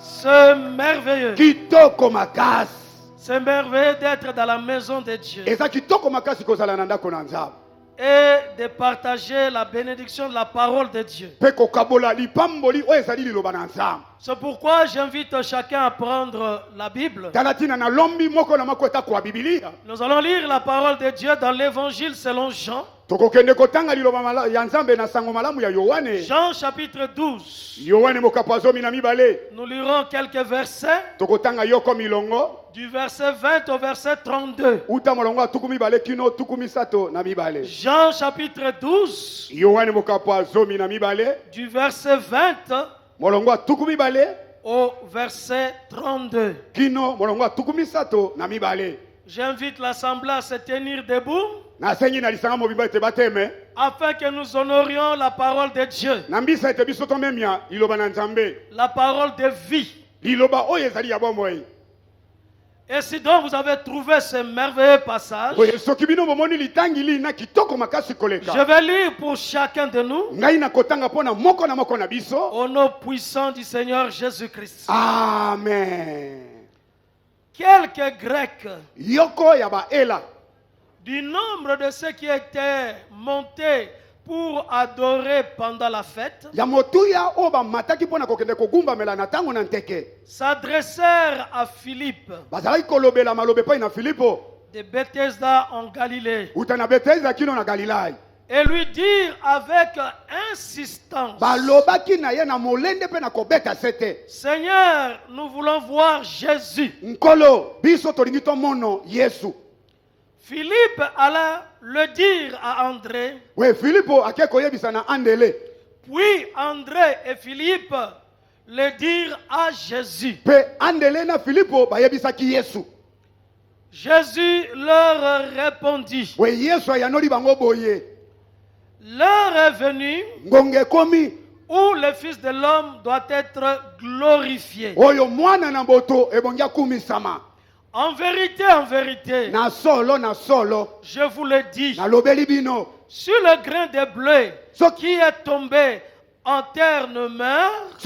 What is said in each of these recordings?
C'est merveilleux. Kitoko makasi. C'est merveilleux d'être dans la maison de Dieu. Eza kitoko makasi kozala na ndako na Nzambe. Et de partager la bénédiction de la parole de Dieu. Pe kokabola lipamboli oyo ezali liloba na Nzambe. C'est pourquoi j'invite chacun à prendre la Bible. Talatina na lombi moko na moko kwa Biblia. Nous allons lire la parole de Dieu dans l'évangile selon Jean. Tokokende kotanga liloba ya Nzambe na sango malamu ya Yohane. Jean chapitre 12. Yohane mokapazo mina mibale. Nous lirons quelques versets. Tokotanga yoko milongo. Du verset 20 au verset 32. Uta molongo tukumi bale kino tukumi sato na mibale. Jean chapitre 12. Yohane mokapazo mina mibale. Du verset 20. Molongo tukumi bale. Au verset 32. Kino molongo tukumi sato na mibale. J'invite l'assemblée à se tenir debout. Afin que nous honorions la parole de Dieu. La parole de vie. Et si donc vous avez trouvé ce merveilleux passage, je vais lire pour chacun de nous au nom puissant du Seigneur Jésus-Christ. Amen. Quelques Grecs du du nombre de ceux qui étaient montés pour adorer pendant la fête s'adressèrent à Philippe de Bethesda en Galilée et lui dirent avec insistance: Seigneur, nous voulons voir Jésus. Philippe alla le dire à André. Puis André et Philippe le dirent à Jésus. Jésus leur répondit: l'heure est venue où le Fils de l'homme doit être glorifié. En vérité, je vous le dis, sur le grain de blé qui est tombé en terre ne meurt,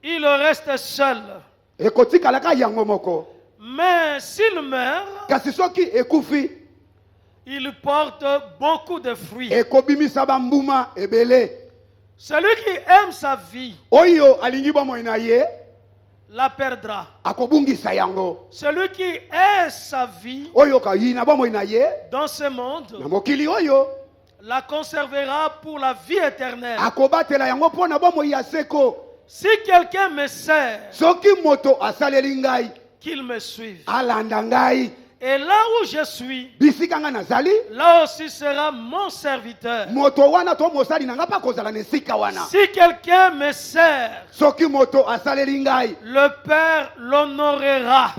il reste seul. Mais s'il meurt, il porte beaucoup de fruits. Celui qui aime sa vie la perdra. Celui qui est sa vie dans ce monde la conservera pour la vie éternelle. Si quelqu'un me sert, qu'il me suive. Et là où je suis, là aussi sera mon serviteur. Si quelqu'un me sert, le Père l'honorera.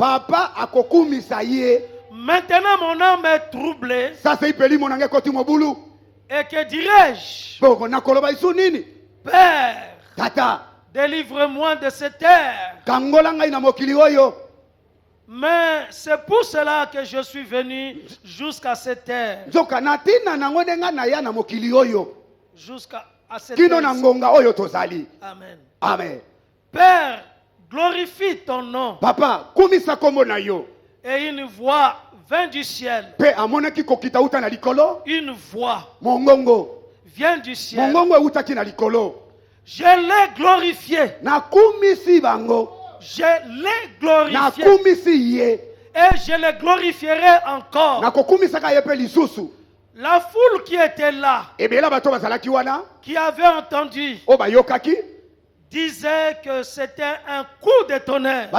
Maintenant mon âme est troublée. Et que dirais-je? Père, délivre-moi de cette terre. Mais c'est pour cela que je suis venu jusqu'à cette terre. Jusqu'à cette terre. Amen. Amen. Père, glorifie ton nom. Papa, et une voix vint du ciel. Une voix vient du ciel. Je l'ai glorifié. Je l'ai glorifié. Et je le glorifierai encore. La foule qui était là, qui avait entendu, disait que c'était un coup de tonnerre.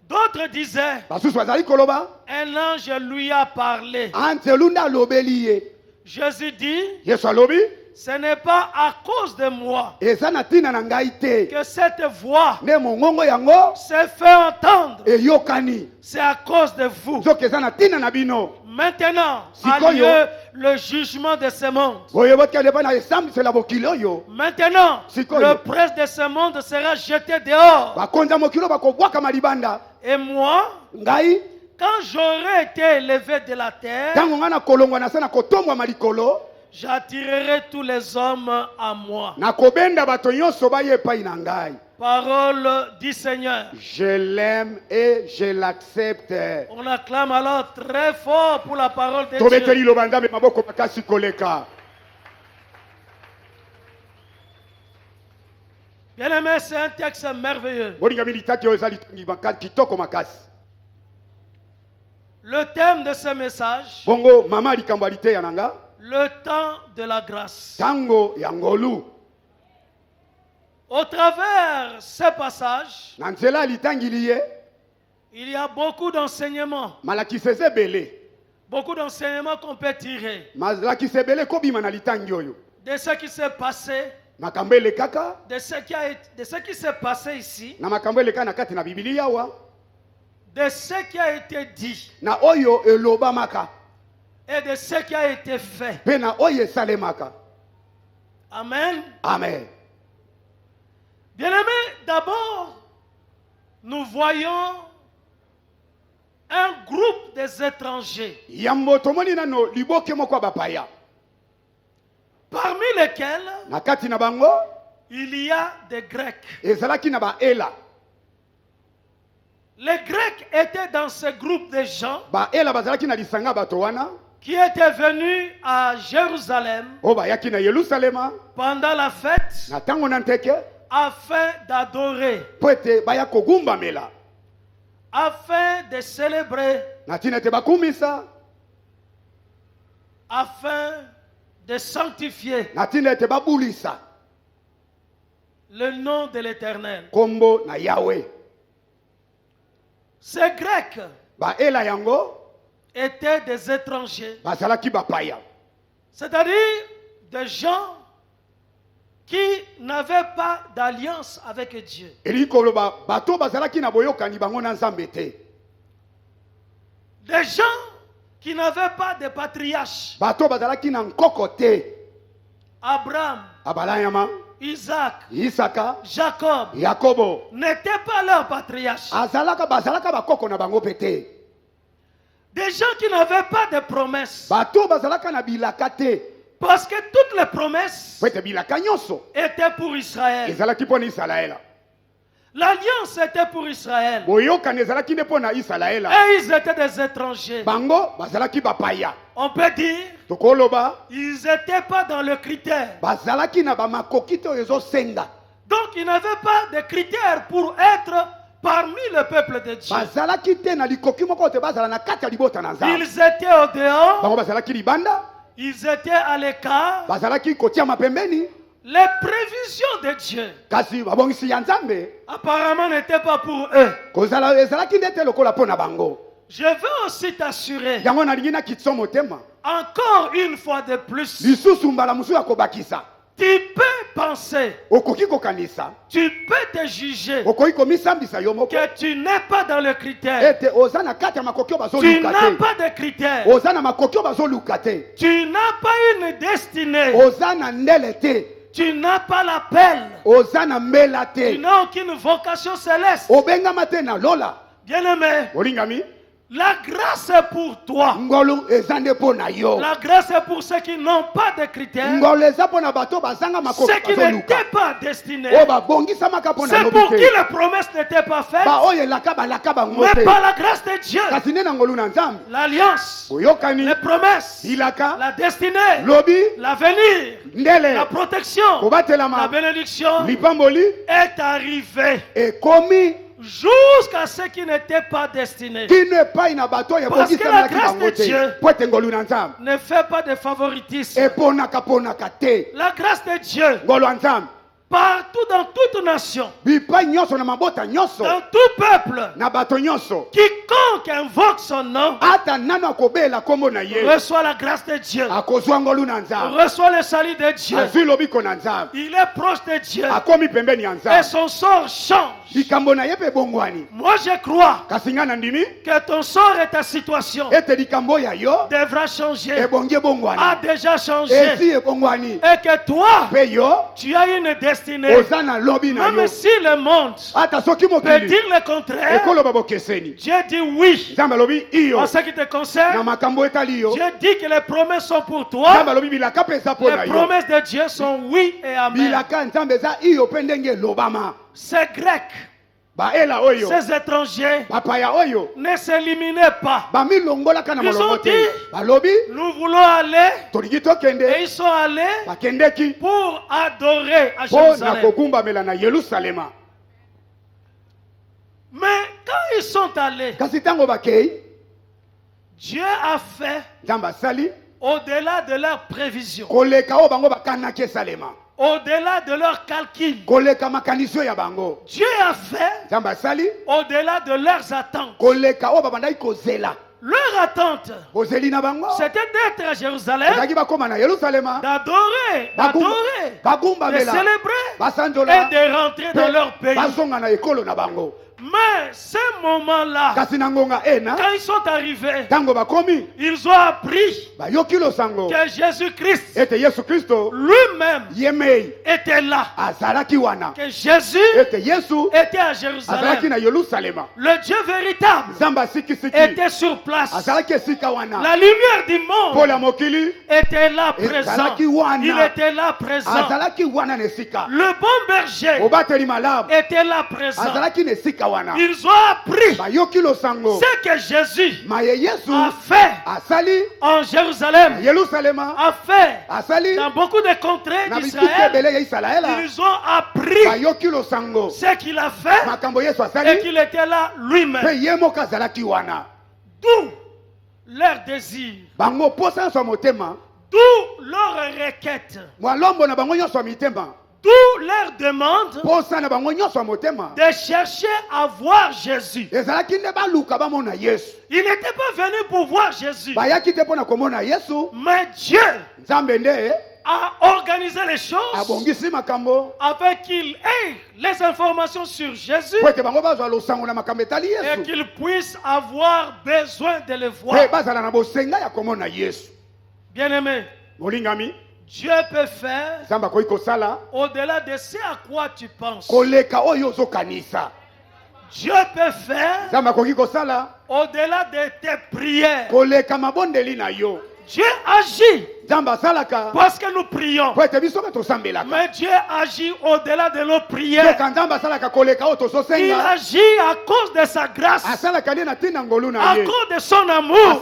D'autres disaient, un ange lui a parlé. Jésus dit, ce n'est pas à cause de moi que cette voix s'est fait entendre. C'est à cause de vous. Maintenant a lieu le jugement de ce monde. Maintenant, le prince de ce monde sera jeté dehors. Et moi, quand j'aurai été élevé de la terre, J'attirerai tous les hommes à moi. Nakobenda bato nyonso baye epai na ngai. Parole du Seigneur. Je l'aime et je l'accepte. On acclame alors très fort pour la parole de Tobeteli Dieu. lobanda me maboko makasi koleka. Bien-aimé, c'est un texte merveilleux. Le thème de ce message, bongo mama likambalite yananga, le temps de la grâce. Tango yangolu. Au travers ce passage, il y a beaucoup d'enseignements. Beaucoup d'enseignements qu'on peut tirer de ce qui s'est passé, de ce qui s'est passé ici, de ce qui a été dit et de ce qui a été fait. Amen. Amen. Bien-aimés, d'abord, nous voyons un groupe des étrangers, parmi lesquels il y a des Grecs. Les Grecs étaient dans ce groupe de gens qui étaient venus à Jérusalem pendant la fête afin d'adorer, afin de célébrer, afin de sanctifier le nom de l'Éternel. Ces Grecs étaient des étrangers, c'est-à-dire des gens qui n'avaient pas d'alliance avec Dieu. Des gens qui n'avaient pas de patriarche. Abraham, Isaac, Jacob n'étaient pas leurs patriarches. Des gens qui n'avaient pas de promesses. Parce que toutes les promesses étaient pour Israël. L'alliance était pour Israël. Et ils étaient des étrangers. On peut dire ils n'étaient pas dans le critère. Donc ils n'avaient pas de critères pour être parmi le peuple de Dieu. Ils étaient au dehors. Ils étaient à l'écart. Les prévisions de Dieu apparemment n'étaient pas pour eux. Je veux aussi t'assurer, encore une fois de plus, tu peux penser, tu peux te juger que tu n'es pas dans le critère. Tu n'as pas de critères. Tu n'as pas une destinée. Tu n'as pas l'appel. Tu n'as aucune vocation céleste. Bien-aimé, la grâce est pour toi. La grâce est pour ceux qui n'ont pas de critères. Ceux qui n'étaient pas destinés. C'est pour qui les promesses n'étaient pas faites. Mais par la grâce de Dieu, l'alliance, les promesses, la destinée, l'avenir, la protection, la bénédiction est arrivée jusqu'à ceux qui n'étaient pas destinés. Parce que la grâce de Dieu ne fait pas de favoritisme. La grâce de Dieu, partout dans toute nation, dans tout peuple, quiconque invoque son nom reçoit la grâce de Dieu, reçoit le salut de Dieu. Il est proche de Dieu et son sort change. Moi je crois que ton sort et ta situation devra changer, a déjà changé, et que toi, tu as une destinée. Même si le monde peut dire le contraire, Dieu dit oui. En ce qui te concerne, Dieu dit que les promesses sont pour toi. Les promesses de Dieu sont oui et amen. Ces Grecs, ces étrangers ne s'éliminaient pas. Ils ont dit, nous voulons aller, et ils sont allés pour adorer à Jérusalem. Mais quand ils sont allés, Dieu a fait au-delà de leurs prévisions, au-delà de leurs calculs. Dieu a fait au-delà de leurs attentes. Leur attente, c'était d'être à Jérusalem, d'adorer, de célébrer et de rentrer dans leur pays. Mais ce moment-là, quand ils sont arrivés, ils ont appris que Jésus-Christ lui-même était là, que Jésus était à Jérusalem. Le Dieu véritable était sur place. La lumière du monde était là présent. Il était là présent. Le bon berger était là présent. Ils ont appris ce que Jésus a fait en Jérusalem, a fait dans beaucoup de contrées d'Israël. Ils ont appris ce qu'il a fait et qu'il était là lui-même. D'où leur désir, d'où leur requête, d'où leur demande de chercher à voir Jésus. Ils n'étaient pas venus pour voir Jésus, mais Dieu a organisé les choses afin qu'ils aient les informations sur Jésus et qu'ils puissent avoir besoin de le voir. Bien-aimé, Dieu peut faire au-delà de ce à quoi tu penses. Dieu peut faire au-delà de tes prières. Dieu agit parce que nous prions. Mais Dieu agit au-delà de nos prières. Il agit à cause de sa grâce, à cause de son amour,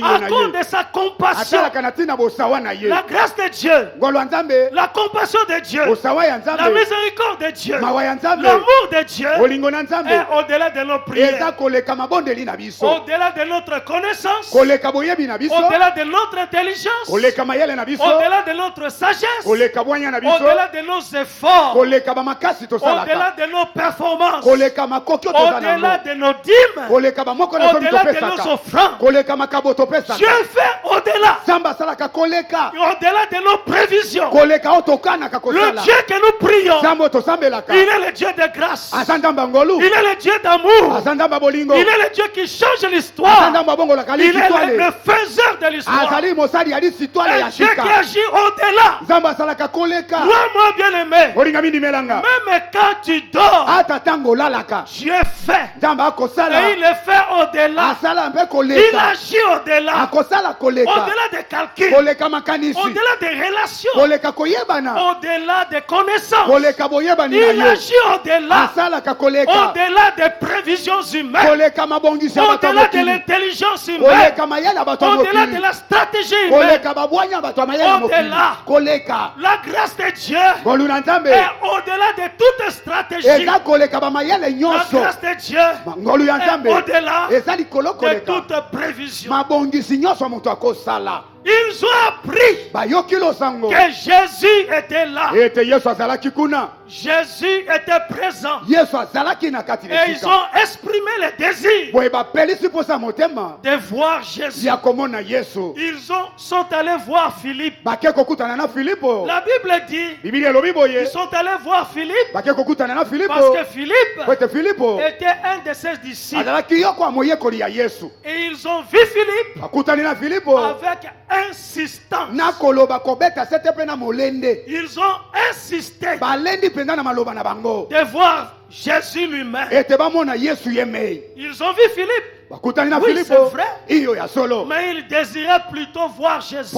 à cause de sa compassion. La grâce de Dieu, la compassion de Dieu, la miséricorde de Dieu, l'amour de Dieu est au-delà de nos prières, au-delà de notre connaissance, au-delà de notre intelligence, au-delà de notre sagesse, au-delà de nos efforts, au-delà de nos performances, au-delà de nos dîmes, au-delà de nos offrandes. Dieu fait au-delà, au-delà de nos prévisions. Le Dieu que nous prions, il est le Dieu de grâce, il est le Dieu d'amour, il est le Dieu qui change l'histoire, il est le faiseur de l'histoire. Un Dieu qui agit au-delà. Moi bien-aimé, même quand tu dors, Dieu fait. Et il le fait au-delà. Il agit au-delà. Au-delà des calculs, au-delà des relations, au-delà des connaissances. Il agit au-delà. Au-delà des prévisions humaines, au-delà de l'intelligence humaine, au-delà de la stratégie humaine, au-delà. La grâce de Dieu est au-delà de toute stratégie. La grâce de Dieu est au-delà de toute prévision. Ils ont appris que Jésus était là. Jésus était présent. Et ils ont exprimé le désir de voir Jésus. Ils sont allés voir Philippe. La Bible dit ils sont allés voir Philippe parce que Philippe était un de ses disciples. Et ils ont vu Philippe avec insistance. Ils ont insisté de voir Jésus lui-même. Ils ont vu Philippe. Oui, c'est vrai. Mais ils désiraient plutôt voir Jésus.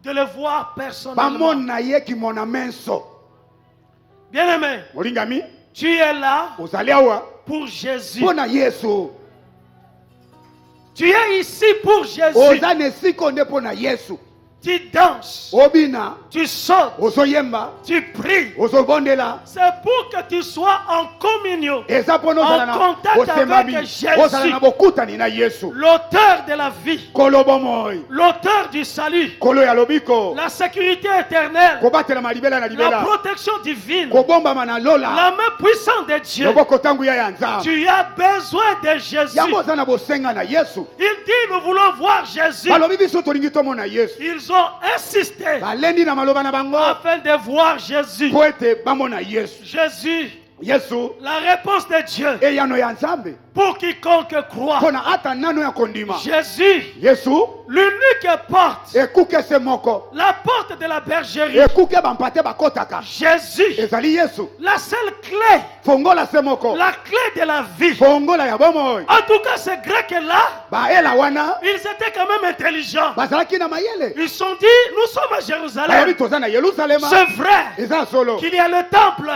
De le voir personnellement. Bien-aimé, tu es là pour Jésus. Tu es ici pour Jésus. Tu danses, tu sautes, tu pries. C'est pour que tu sois en communion, en contact avec Jésus, l'auteur de la vie, l'auteur du salut, la sécurité éternelle, la protection divine, la main puissante de Dieu. Tu as besoin de Jésus. Il dit nous voulons voir Jésus. Ils ont insisté afin de voir Jésus. Jésus, la réponse de Dieu pour quiconque croit. Jésus, l'unique porte, la porte de la bergerie. Jésus, la seule clé, la clé de la vie. En tout cas, ces Grecs-là, ils étaient quand même intelligents. Ils se sont dit, nous sommes à Jérusalem. C'est vrai qu'il y a le temple.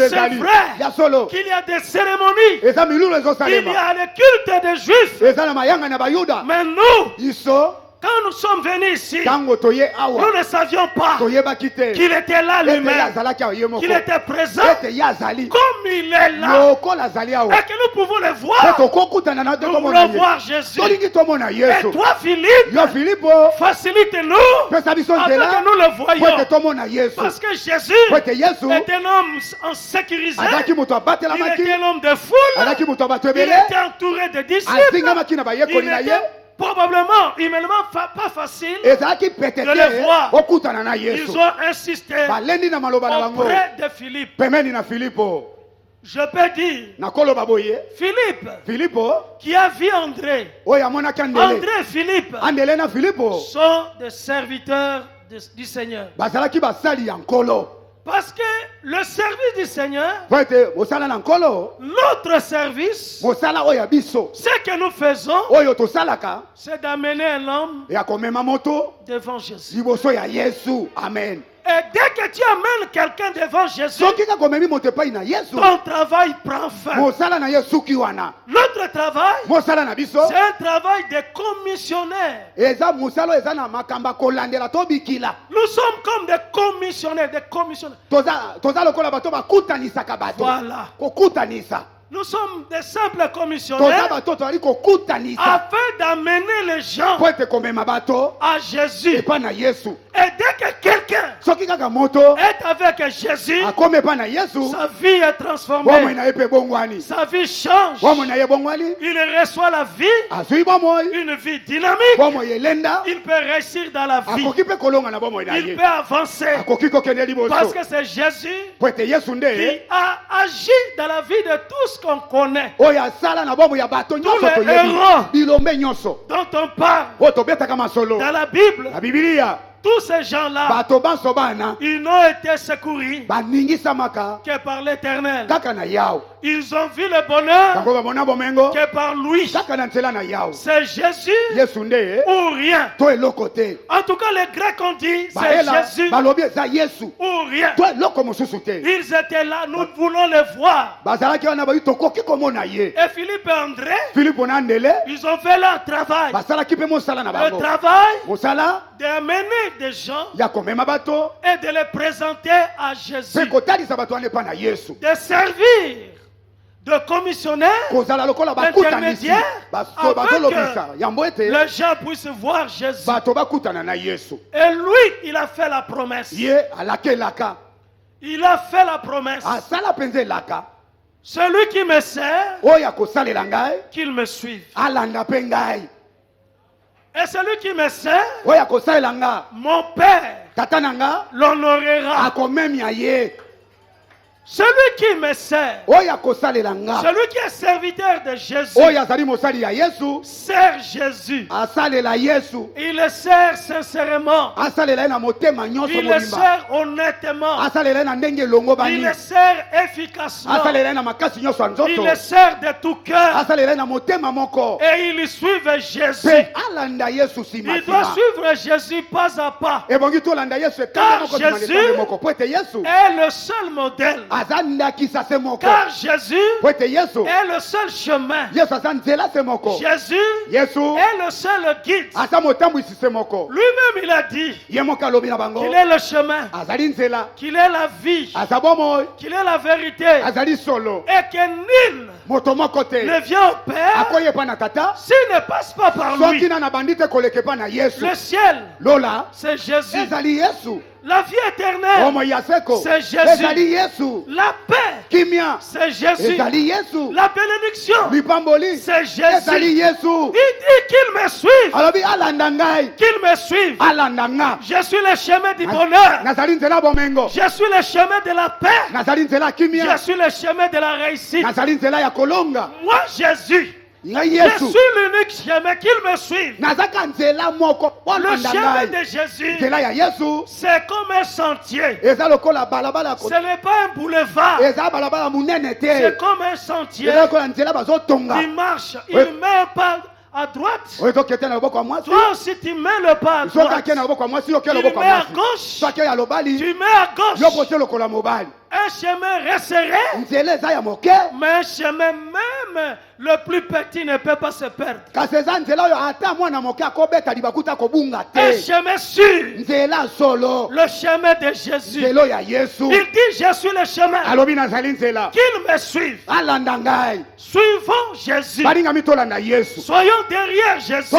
C'est vrai qu'il y a des cérémonies. Il y a le culte des Juifs. Mais nous, quand nous sommes venus ici, nous ne savions pas qu'il était là lui-même, qu'il était présent comme il est là, et que nous pouvons le voir. Nous voulons voir Jésus. Et toi, Philippe, facilite-nous afin que nous le voyions. Parce que Jésus est un homme en sécurisé, il était un homme de foule, il était entouré de disciples, il était probablement, humainement, pas facile de le voir. Ils ont insisté auprès de Philippe. Je peux dire, Philippe, qui a vu André et Philippe, sont des serviteurs du Seigneur. Parce que le service du Seigneur, notre service, ce que nous faisons, c'est d'amener un homme devant Jésus. Amen. Et dès que tu amènes quelqu'un devant Jésus, ton travail prend fin. Notre travail, c'est un travail de commissionnaire. Nous sommes comme des commissionnaires. Voilà. Nous sommes des simples commissionnaires afin d'amener les gens à Jésus. Et dès que quelqu'un est avec Jésus, sa vie est transformée. Sa vie change. Il reçoit la vie, une vie dynamique. Il peut réussir dans la vie. Il peut avancer. Parce que c'est Jésus qui a agi dans la vie de tous qu'on connaît. Tous les héros dont on parle dans la Bible, tous ces gens-là, ils n'ont été secourus que par l'Éternel. Ils ont vu le bonheur que par lui. C'est Jésus ou rien. En tout cas, les Grecs ont dit c'est Jésus ou rien. Ils étaient là, nous voulons les voir. Et Philippe et André, ils ont fait leur travail. Le travail d'amener des gens et de les présenter à Jésus. De servir de commissionnaire, d'intermédiaire, afin que les gens puissent voir Jésus. Et lui, il a fait la promesse. Il a fait la promesse. Celui qui me sert, qu'il me suive. Et celui qui me sert, mon Père l'honorera. Celui qui me sert, celui qui est serviteur de Jésus, sert Jésus. Il le sert sincèrement. Il le sert honnêtement. Il le sert efficacement. Il le sert de tout cœur. Et il suit Jésus. Il doit suivre Jésus pas à pas. Car Jésus est le seul modèle. Car Jésus est le seul chemin. Jésus est le seul guide. Lui-même il a dit qu'il est le chemin, qu'il est la vie, qu'il est la vérité, et que nul ne vient au Père s'il ne passe pas par lui. Le ciel, c'est Jésus. La vie éternelle, c'est Jésus. La paix, c'est Jésus. La bénédiction, c'est Jésus. Il dit qu'il me suive. Qu'il me suive. Je suis le chemin du bonheur. Je suis le chemin de la paix. Je suis le chemin de la réussite. Moi, Jésus, je suis l'unique chemin qu'il me suive. Le chemin de Jésus, c'est comme un sentier. Ce n'est pas un boulevard. C'est comme un sentier. Il marche, il met pas à droite. Toi aussi tu mets le pas à droite. Tu mets à gauche. Tu mets à gauche. Un chemin resserré, mais un chemin même le plus petit ne peut pas se perdre. Un chemin sûr, le chemin de Jésus. Il dit je suis le chemin. Qu'il me suive. Suivons Jésus. Soyons derrière Jésus.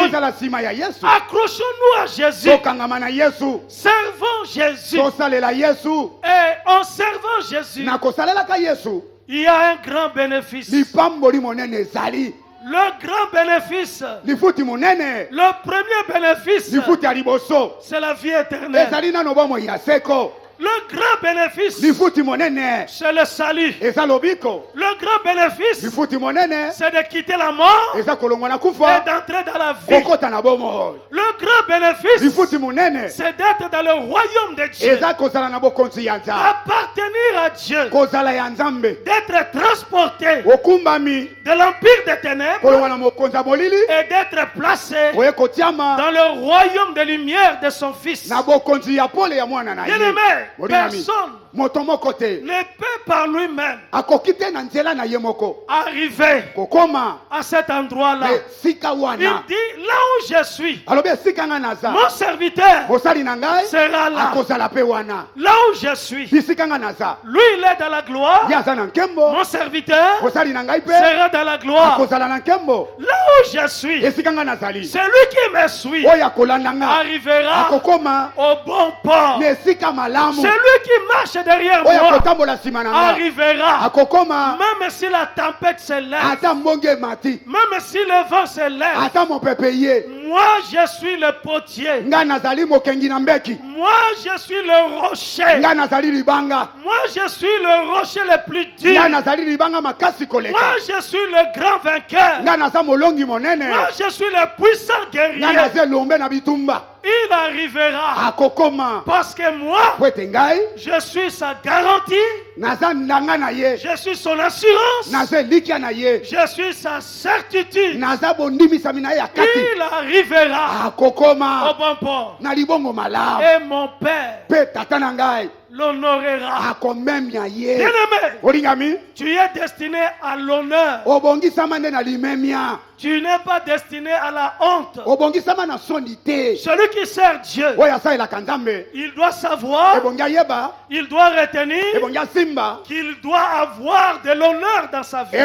Accrochons-nous à Jésus. Servons Jésus. Et en servant Jésus, il y a un grand bénéfice. Le grand bénéfice, le premier bénéfice, c'est la vie éternelle. Le grand bénéfice, c'est le salut. Le grand bénéfice, c'est de quitter la mort et d'entrer dans la vie. Le grand bénéfice, c'est d'être dans le royaume de Dieu. Appartenir à Dieu. D'être transporté de l'empire des ténèbres et d'être placé dans le royaume de lumière de son Fils. Bien-aimé, personne ne peut par lui-même arriver à cet endroit-là. Il dit là où je suis, mon serviteur sera là. Là où je suis, lui il est dans la gloire, mon serviteur sera dans la gloire. Là où je suis, celui qui me suit arrivera au bon port. Celui qui marche derrière moi arrivera. Même si la tempête se lève, même si le vent se lève, moi je suis le potier. Moi je suis le rocher. Moi je suis le rocher le plus dur. Moi je suis le grand vainqueur. Moi je suis le puissant guerrier. Il arrivera parce que moi je suis sa garantie, je suis son assurance, je suis sa certitude. Il arrivera au bon port. Et mon Père l'honorera. Bien-aimé, tu es destiné à l'honneur. Tu n'es pas destiné à la honte. Celui qui sert Dieu, il doit savoir, il doit retenir qu'il doit avoir de l'honneur dans sa vie.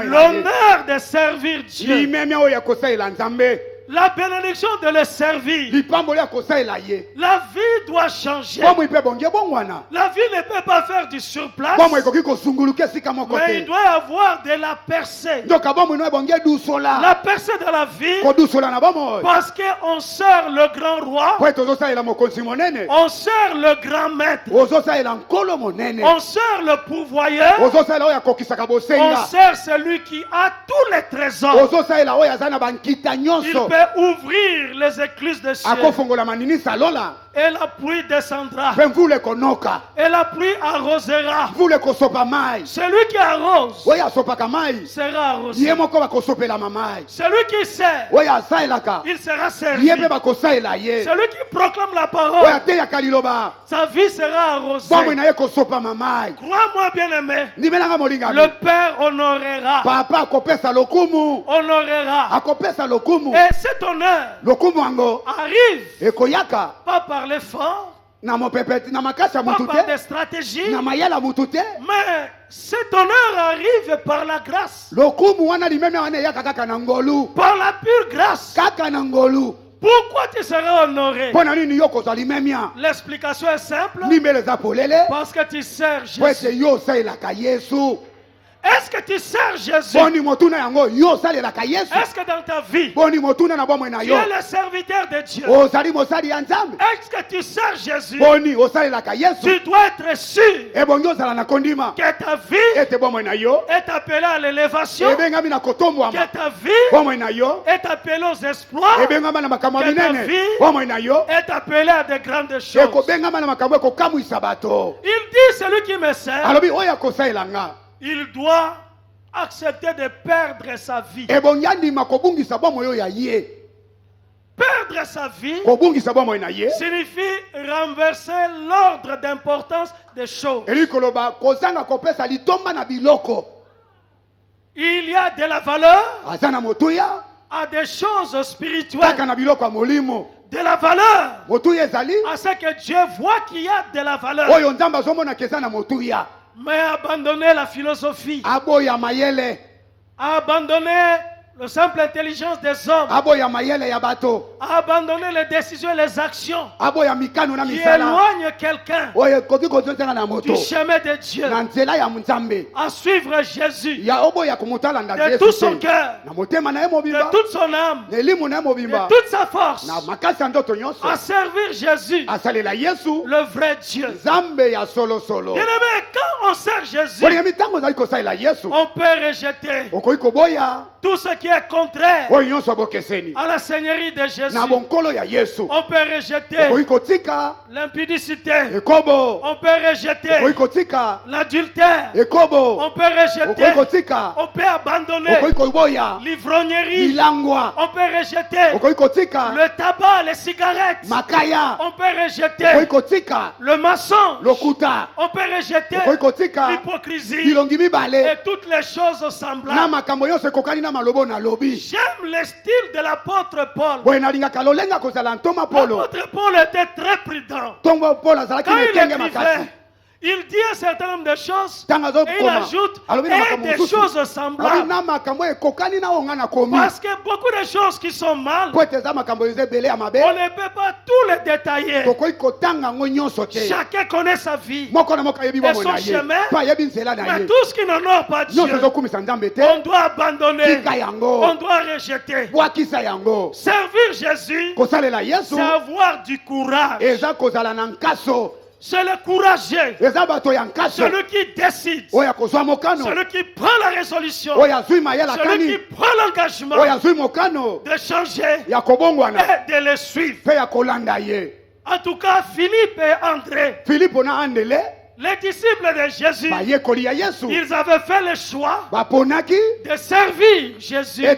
L'honneur de servir Dieu. La bénédiction de le servir. La vie doit changer. La vie ne peut pas faire du surplace. Mais il doit y avoir de la percée. La percée de la vie. Parce qu'on sert le grand roi. On sert le grand maître. On sert le pourvoyeur. On sert celui qui a tous les trésors. Il peut ouvrir les écluses des cieux. Et la pluie descendra. Et la pluie arrosera. Celui qui arrose sera arrosé. Celui qui sert, il sera servi. Celui qui proclame la parole, sa vie sera arrosée. Crois-moi, bien-aimé, le Père honorera. Honorera. Et cet honneur arrive pas par l'effort, pas par des stratégies, mais cet honneur arrive par la grâce, par la pure grâce. Pourquoi tu seras honoré? L'explication est simple. Parce que tu sers Jésus. Est-ce que tu sers Jésus? Est-ce que dans ta vie, tu es le serviteur de Dieu? Est-ce que tu sers Jésus? Tu dois être sûr que ta vie est appelée à l'élévation, que ta vie est appelée aux exploits, que ta vie est appelée à de grandes choses. Il dit, celui qui me sert, il doit accepter de perdre sa vie. Perdre sa vie signifie renverser l'ordre d'importance des choses. Il y a de la valeur à des choses spirituelles. De la valeur à ce que Dieu voit qu'il y a de la valeur. Mais abandonner la philosophie, abandonner la simple intelligence des hommes, abandonner les décisions et les actions qui éloignent quelqu'un du chemin de Dieu, à suivre Jésus de tout son cœur, de toute son âme, de toute sa force, à servir Jésus, le vrai Dieu. Bien-aimé, quand on sert Jésus, on peut rejeter tout ce qui est contraire à la seigneurie de Jésus. On peut rejeter l'impudicité. On peut rejeter l'adultère. On peut rejeter, on peut abandonner l'ivrognerie. On peut rejeter le tabac, les cigarettes. On peut rejeter le mensonge. On peut rejeter l'hypocrisie et toutes les choses semblables. J'aime le style de l'apôtre Paul. L'apôtre Paul était très prudent. Quand il écrivait, il dit un certain nombre de choses et il ajoute et des choses semblables. Parce que beaucoup de choses qui sont mal, on ne peut pas tout les détailler. Chacun connaît sa vie et son chemin. Mais tout ce qui n'honore pas Dieu, on doit abandonner, on doit rejeter. Servir Jésus, c'est avoir du courage. C'est le courageux, celui qui décide, celui qui prend la résolution, celui qui prend l'engagement de changer et de le suivre. En tout cas, Philippe et André, Les disciples de Jésus, ils avaient fait le choix de servir Jésus et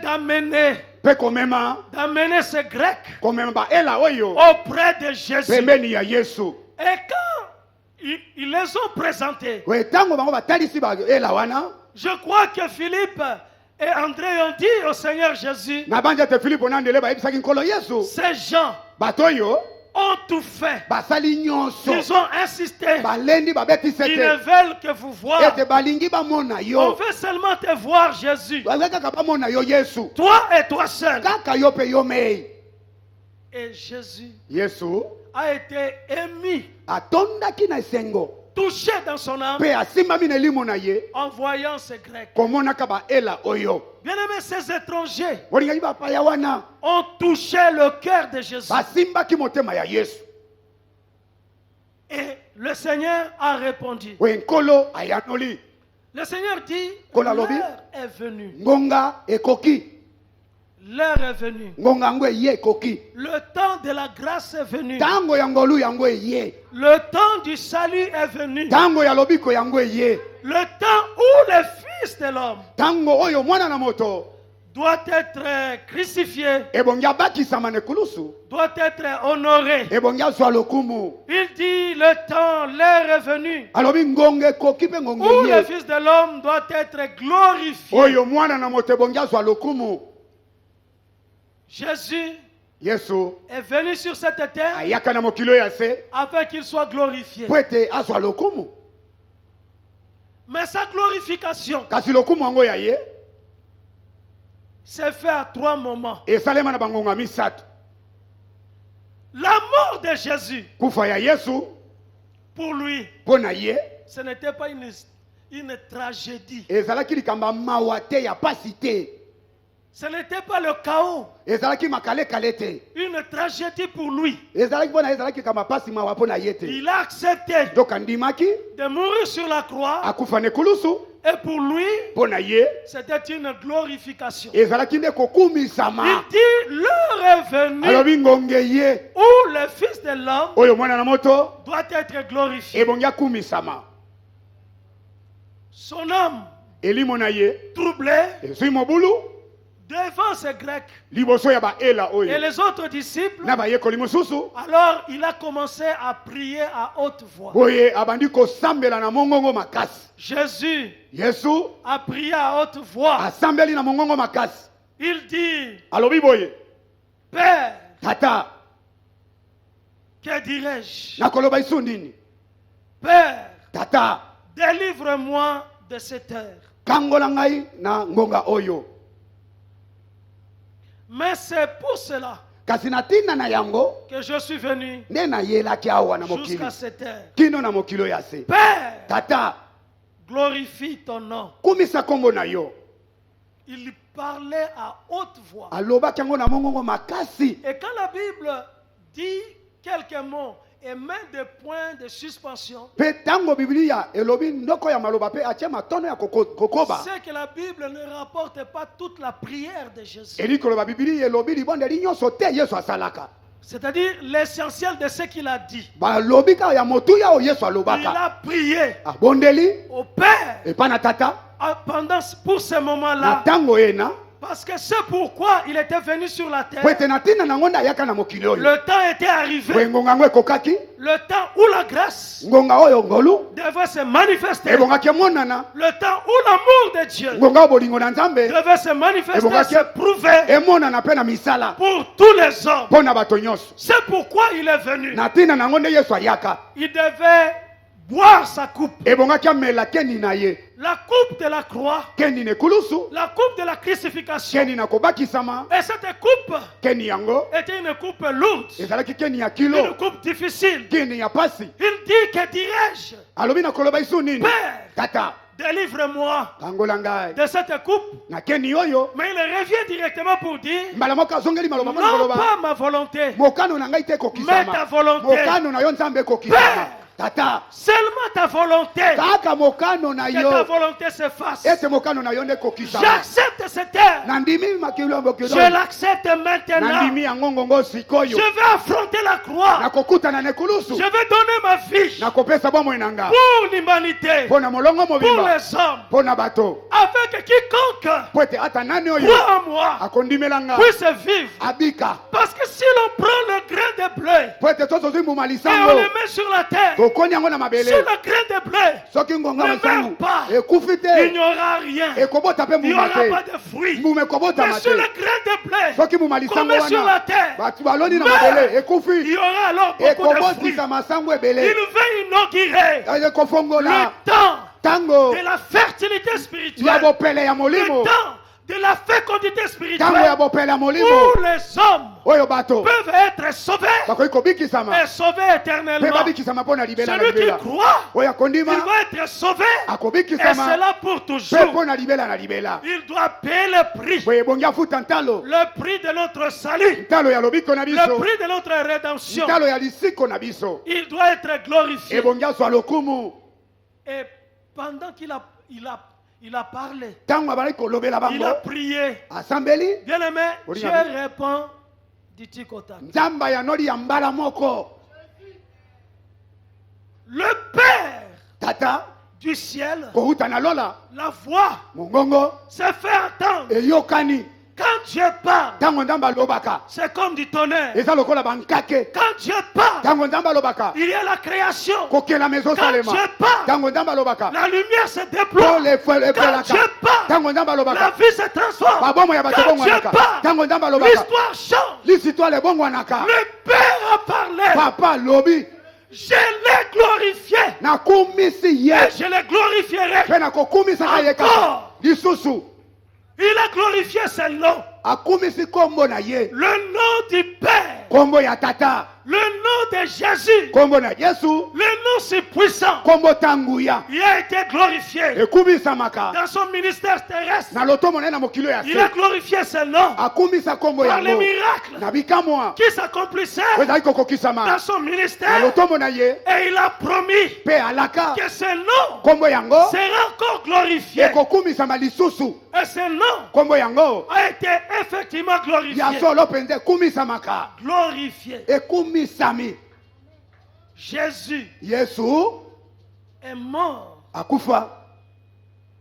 d'amener ce grec auprès de Jésus. Et quand ils les ont présentés, je crois que Philippe et André ont dit au Seigneur Jésus, ces gens ont tout fait. Ils ont insisté. Ils ne veulent que vous voir. On veut seulement te voir, Jésus. Toi et toi seul. Et Jésus a été ému, touché dans son âme en voyant ces Grecs. Bien-aimés, ces étrangers ont touché le cœur de Jésus. Et le Seigneur a répondu. Le Seigneur dit, l'heure est venue. L'heure est venue. Le temps de la grâce est venu. Le temps du salut est venu. Le temps où le Fils de l'homme doit être crucifié, doit être honoré. Il dit, le temps, l'heure est venue où le Fils de l'homme doit être glorifié. Jésus est venu sur cette terre afin qu'il soit glorifié. Mais sa glorification s'est faite à 3 moments. La mort de Jésus, pour lui, ce n'était pas une tragédie. Ce n'était pas le chaos. Une tragédie pour lui. Il a accepté de mourir sur la croix. Et pour lui, c'était une glorification. Il dit, l'heure est venue où le Fils de l'homme doit être glorifié. Son âme troublée devant ces Grecs et les autres disciples, alors il a commencé à prier à haute voix. Jésus a prié à haute voix. Il dit, Père, que dirais-je? Père, délivre-moi de cette heure. Mais c'est pour cela que je suis venu jusqu'à cette heure. Père, glorifie ton nom. Il parlait à haute voix. Et quand la Bible dit quelques mots et met des points de suspension, c'est que la Bible ne rapporte pas toute la prière de Jésus. C'est-à-dire l'essentiel de ce qu'il a dit. Il a prié au Père pour ce moment-là. Parce que c'est pourquoi il était venu sur la terre. Le temps était arrivé. Le temps où la grâce devait se manifester. Le temps où l'amour de Dieu devait se manifester, se prouver pour tous les hommes. C'est pourquoi il est venu. Il devait boire sa coupe. La coupe de la croix. La coupe de la crucifixion. Et cette coupe était une coupe lourde. Une coupe difficile. Il dit, que dirais-je? Père, délivre-moi de cette coupe. Mais il revient directement pour dire, non pas ma volonté, mais ta volonté. Père, Tata. Seulement ta volonté. Kaka mokano na yo. Que ta volonté se fasse. Ese mokano na yo ne kokisa. J'accepte cette terre. Nandimi makilo mbokyo. Je l'accepte maintenant. Nandimi angongongo sikoyo. Je vais affronter la croix. Nakokuta na nekulusu. Je vais donner ma vie. Nakopesa bomo enanga. Pour l'humanité. Pona molongo mobimba. Pour les hommes. Pona bato. Avec quiconque. Pwete ata nani oyo. Crois en moi. Akondimelanga. Puisse vivre. Abika. Parce que si l'on prend le grain de blé. Pwete tozo zimbu Et malisango. on le met sur la terre. Tokonya ngona mabele. Sur le grain de blé. Soki ngonga Ne masangu. meurt pas. Ekufite. Il n'y aura rien. Ekobota pe Il n'y aura mumate. pas de fruits. Mume kobota Mais sur le mate. grain de blé. Soki Qu'on mumalisango met sur la wana. terre. Batu baloni na Mais mabele. il Ekufi. y aura alors beaucoup de fruits. Ekobotisa masango Il ebele. veut inaugurer Ekofongola. le temps Tango. de la fertilité Ya spirituelle. bopele ya Le molimo. temps de la fécondité Tango ya spirituelle. bopele ya molimo. Où les hommes Oyo bato. peuvent être sauvés Bakoki kobikisama. et sauvés Pe éternellement. babikisama pona libela na Celui qui libela. croit, Oyo il kondima. va être sauvé. Et Akobikisama. c'est là pour Pe toujours. pona libela na libela. Il doit payer le prix. Boye bongi afuta ntalo. Le prix de notre salut. Ntalo ya lobiko na Le biso. prix de notre rédemption. Ntalo ya lisiko na biso. Il doit être glorifié. Ebongi azwa lokumu. Et pendant qu'il a parlé, Tango abali kolobela il a bango. prié. Asambeli. Bien-aimé, Oui, Dieu oui. répond du tikota. Nzamba ya noli ya mbala moko. Le Père Tata. du ciel, Kohuta na lola. la voix Mongongo. se fait entendre. Eyokani. Quand Dieu parle, Tango nzamba lobaka. c'est comme du tonnerre. Eza lokola bankake. Quand Dieu parle, Tango nzamba lobaka. il y a la création. Kokela mezo Quand salema. Dieu parle, Tango nzamba lobaka. la lumière se déploie. Pole fele Quand Dieu pelaka. parle, Tango nzamba la lobaka. vie se transforme. Babomo ya bato Quand bongo Dieu anaka. parle, Tango nzamba lobaka. l'histoire change. L'histoire le bongo anaka. Le Père a parlé. Papa lobi. Je l'ai glorifié. Nakumisi ye. Et je le glorifierai. Pe nakokumisa kayeka. Encore. Lisusu. Il a glorifié son nom. Akumisi kombo na ye. Le nom du Père. Kombo ya tata. Le nom de Jésus. Kombo na Yesu. Le nom si puissant. Kombo tanguya. Il a été glorifié. Ekumisa maka. Dans son ministère terrestre. Na lotomo na mokilo ya Il a se. glorifié son nom. Akumisa kombo Par les yango. miracles Na bikamwa. qui s'accomplissaient Wezali kokokisama. dans son Na ministère. lotomo na ye. Et il a promis Pe alaka. que ce nom Kombo yango. sera encore glorifié. Ekokumisama lisusu. Et ce nom Kombo yango. a été effectivement glorifié. Ya solo penze kumisamaka. Glorifié. Ekumisami. Jésus Yesu est mort, akufa.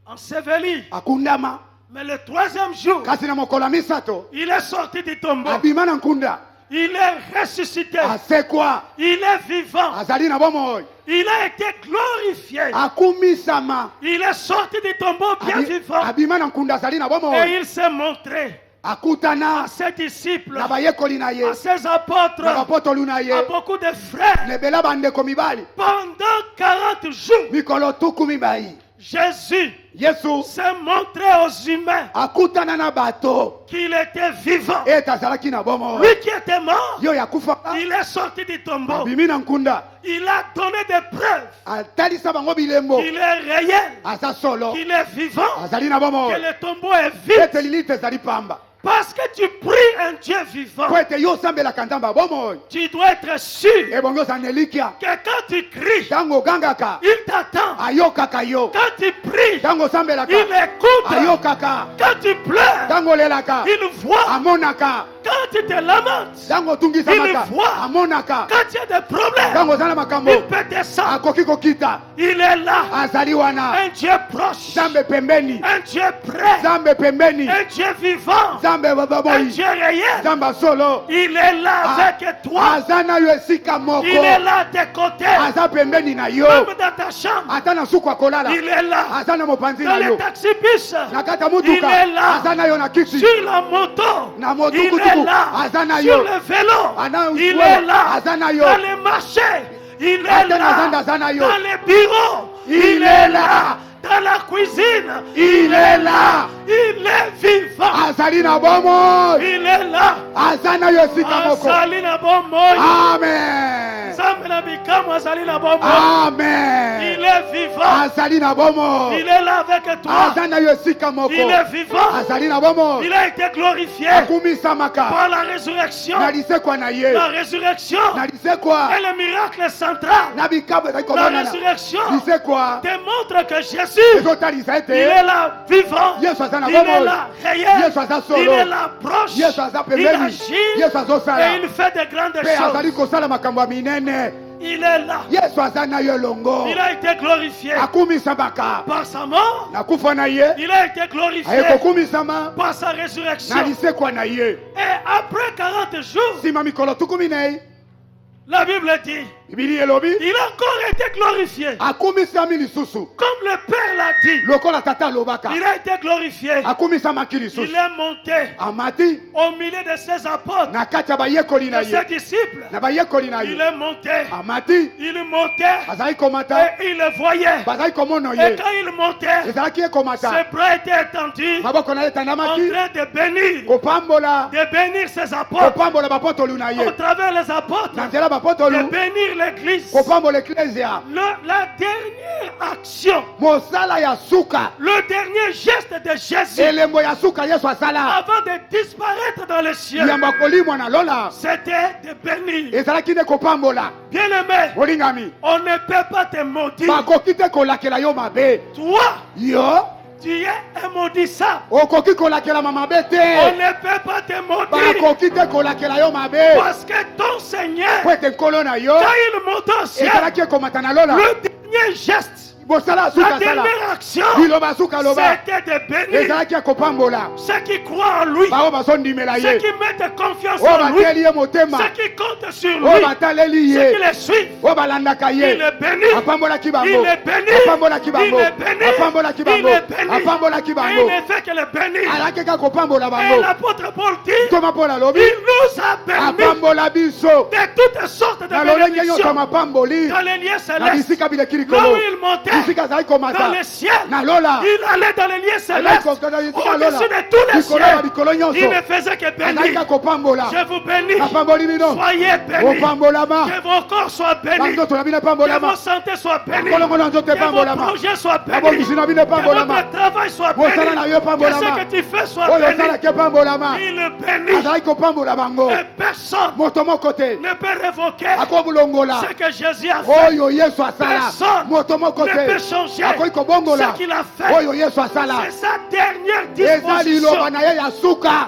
enseveli. Akundama. Mais le troisième jour, Kasi na mokola misato. il est sorti du tombeau. Abima na nkunda. Il est ressuscité. Asekwa. Il est vivant. Azali na bomo. Il a été glorifié. Akumisama. Il est sorti du tombeau bien vivant. Abima na nkunda azali na bomo. Et il s'est montré Akutana. à ses disciples, Na bayekoli na ye. à ses apôtres, Na bapotolu na ye. à beaucoup de frères. Lebela bandeko mibali. Pendant 40 jours, Mikolo tuku mibali. Jésus Yesu s'est montré aux humains akutana na bato. qu'il était vivant. Eta azalaki na bomo. Lui qui était mort, Yo yakufa. il est sorti du tombeau. Abimi na nkunda. Il a donné des preuves Atalisa bango bilembo. qu'il est réel, Asa solo. qu'il est vivant, Azali na bomo. que le tombeau est vide. Ete lilite ezali pamba. Parce que tu pries un Dieu vivant, Po ete yo osambelaka nzambe bomo. tu dois être sûr Ebongo ozanelikia. que quand tu cries, Tango ogangaka. il t'attend. Ayokaka yo. Quand tu pries, Tango osambelaka. il écoute. Ayokaka. Quand tu pleures, Tango olelaka. il voit. Amonaka. Quand tu te lamentes, Tango otungisamaka. Il voit. Amonaka. quand tu as des problèmes, Tango ozala makambo. il peut descendre. Akoki kokita. Il est là. Azali wana. Un Dieu proche. Zambe pembeni. Un Dieu prêt. Zambe pembeni. Un Dieu vivant. Zambe Un bababoi. Dieu réel. Zamba solo. Il est là avec toi. Aza na yo esika moko. Il est là à tes côtés. Aza pembeni na yo. Même dans ta chambre. Ata na suku akolala. Il est là. Aza na mopanzi Dans na les yo. taxibus. Na kata Il mutuka. est là. Aza na yo na kisi. Sur la moto. Na moto Il kutuku. est là. Aza na Sur yo. le vélo. Ana Il uswe. est là. Aza na yo. Dans les marchés. Il est Ata na zanda là. aza na yo. Dans les bureaux. Il est là. Dans la cuisine. Il est là. Il est vivant. Azali na bomo. Il est là. Aza na yo esika moko. Azali na bomoi. Amen. Amen. Il est vivant. Il est là avec toi. Il est vivant. Il a été glorifié par la résurrection. La résurrection est le miracle central. La résurrection démontre que Jésus, il est là vivant. Il est là réel. Il est là proche. Il agit et il fait de grandes choses. Il est là. Il a été glorifié par sa mort. Il a été glorifié par sa résurrection. Et après 40 jours, la Bible dit, il a encore été glorifié. Comme le Père l'a dit, il a été glorifié. Il est monté au milieu de ses apôtres, de ses disciples. Il est monté. Il montait et il le voyait. Et quand il montait, ses bras étaient étendus en train de bénir ses apôtres. Au travers les apôtres, de bénir l'église. La dernière action, le dernier geste de Jésus avant de disparaître dans les cieux, c'était de bénir. Bien-aimé, on ne peut pas te maudire. Toi, tu es un maudissant. On ne peut pas te maudire. Parce que ton Seigneur, quand il monte au ciel, le dernier geste, la dernière action, c'était de bénir ceux qui croient en lui, ceux qui mettent confiance en lui, ceux qui comptent sur lui, ceux qui le suivent. Il est béni. Il est béni. Il est béni. Il ne fait que le bénir. Et l'apôtre Paul dit, il nous a bénis de toutes sortes de bénédictions dans les lieux célestes. Là où il montait dans les ciels, il allait dans les lieux célestes, au-dessus de tous les cieux. Il ne faisait que bénir. Je vous bénis. Soyez bénis. Que vos corps soient bénis. Que vos santé soit bénie. Que vos projets soient bénis. Que votre travail soit béni. Que ce que tu fais soit béni. Il est béni. Et personne ne peut révoquer ce que Jésus a fait. Personne ne peut changer ce qu'il a fait. C'est sa dernière disposition.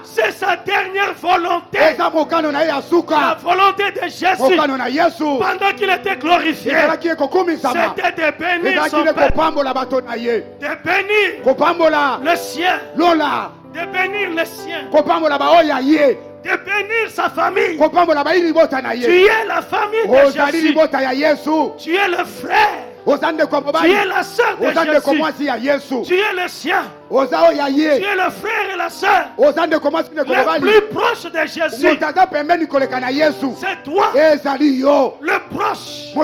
C'est sa dernière volonté. La volonté de Jésus pendant qu'il était glorifié, c'était de bénir son peuple, de bénir le sien, de bénir le sien, de bénir sa famille. Tu es la famille de Jésus. Tu es le frère. Tu es la sœur de Jésus. Tu es le sien. Tu es le frère et la sœur. Le plus proche de Jésus. C'est toi. Le proche.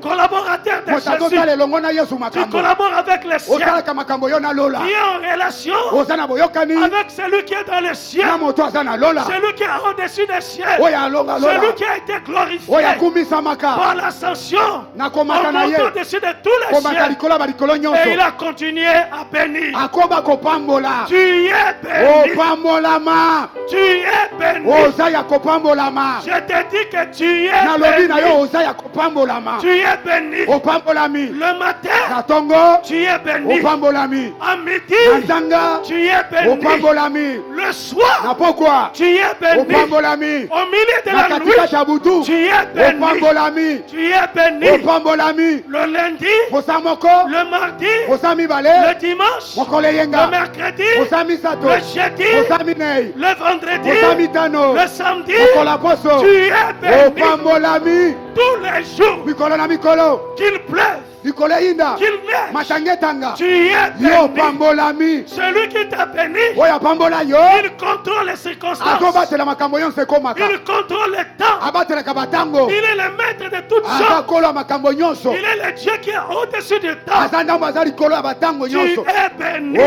Collaborateur de Jésus. Tu collabores avec les siens. Tu es en relation avec celui qui est dans les cieux. Celui qui est au-dessus des cieux. Celui qui a été glorifié par l'ascension. Au-dessus de tous les cieux. Et il a continué à bénir. Tu es béni. Tu es béni. Je te dis que tu es béni. Tu es béni. Le matin, tu es béni. À midi, tu es béni. Le soir, tu es béni. Au milieu de la nuit, tu es béni. Tu es béni. Le lundi, le mardi, le dimanche, le mercredi, le jeudi, le vendredi, le samedi, tu es béni tous les jours, qu'il pleuve, qu'il neige, tu es béni. Celui qui t'a béni, il contrôle les circonstances, il contrôle le temps, il est le maître de toutes choses, il est le Dieu qui est au-dessus du temps. Tu es béni.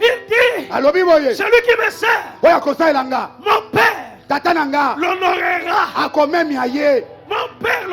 Il dit, celui qui me sert, mon Père l'honorera. Mon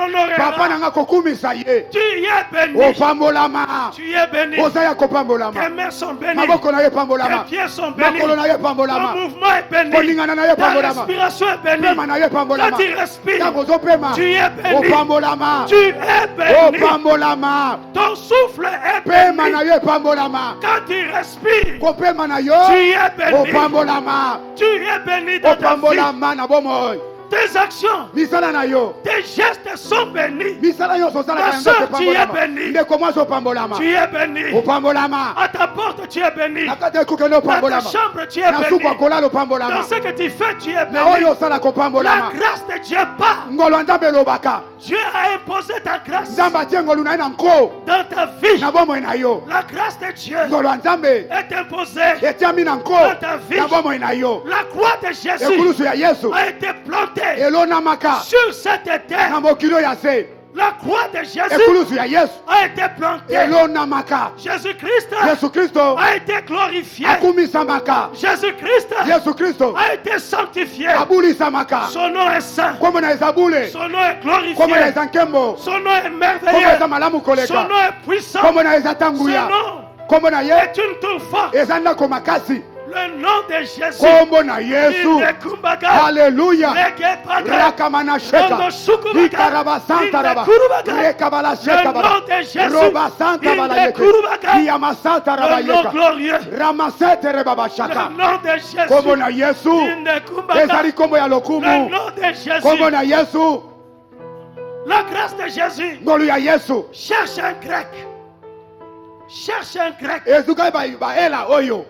l'honoreras. Papa nanga kokumisa ye. Tu es béni. Opambolama. Tu es béni. Ozaya kopambolama. Tes mains sont bénies. Maboko na ye pambolama. Tes pieds sont bénis. Makolo na ye pambolama. Ton mouvement est béni. Kolingana na ye Ta pambolama. respiration est bénie. Pema na ye pambolama. Quand tu respires, Pema. tu es béni. Opambolama. Tu es béni. Opambolama. Ton souffle est Pema béni. na ye pambolama. Quand tu respires, Kopema na yo. tu es béni. Opambolama. Tu es béni dans ta vie. Opambolama na bomoy. Tes actions, Misala na yo. tes gestes sont bénis. Misala yo so sala Ma soeur, tu es béni. Ne commence opambolama. Tu es béni. Opambolama. À ta porte, tu es béni. Nakate kuke no Dans ta opambolama. chambre, tu es Na béni. suko kola opambolama. Dans ce que tu fais, tu es Na oyo béni. sala La kopambolama. grâce de Dieu part. Ngolo nzambe lobaka. Dieu a imposé ta grâce Nzamba tie ngolo na nko. dans ta vie. Na bomoy na yo. La grâce de Dieu Ngolo nzambe. est imposée. Etiami na nko. Dans ta vie. Na bomoy na yo. La croix de Jésus Ekulusu ya Yesu. a été plantée Elona maka. sur cette terre. Na mokilo ya se. La croix de Jésus Ekulusu ya Yesu. a été plantée. Elona maka. Jésus-Christ Yesu Kristo. a été glorifié. Akumisa maka. Jésus-Christ Yesu Kristo. a été sanctifié. Abulisa maka. Son nom est saint. Kombo na ezabule. Son nom est glorifié. Kombo na ezankembo. Son nom est Kombo merveilleux. eza malamu Son koleka. nom est puissant. Kombo na Son ezatanguya. nom Kombo na ye. est une tour forte. Eza ndako makasi. Le nom de Jésus. Kombo na Yesu. Hallelujah. Rakamana sheka. Ikaraba santa raba. Rekabala sheka baba. Roba santa bala yeke. Iyama santa raba Le nom yeka. glorieux. Ramasete rebaba shaka. Le nom de Jésus. Kombo na Yesu. Ezali kombo ya Le lokumu. nom de Jésus. Kombo na Yesu. La grâce de Jésus. Ngolu ya Yesu. Cherche un grec. Cherche un grec. Ezuka ba ela oyo.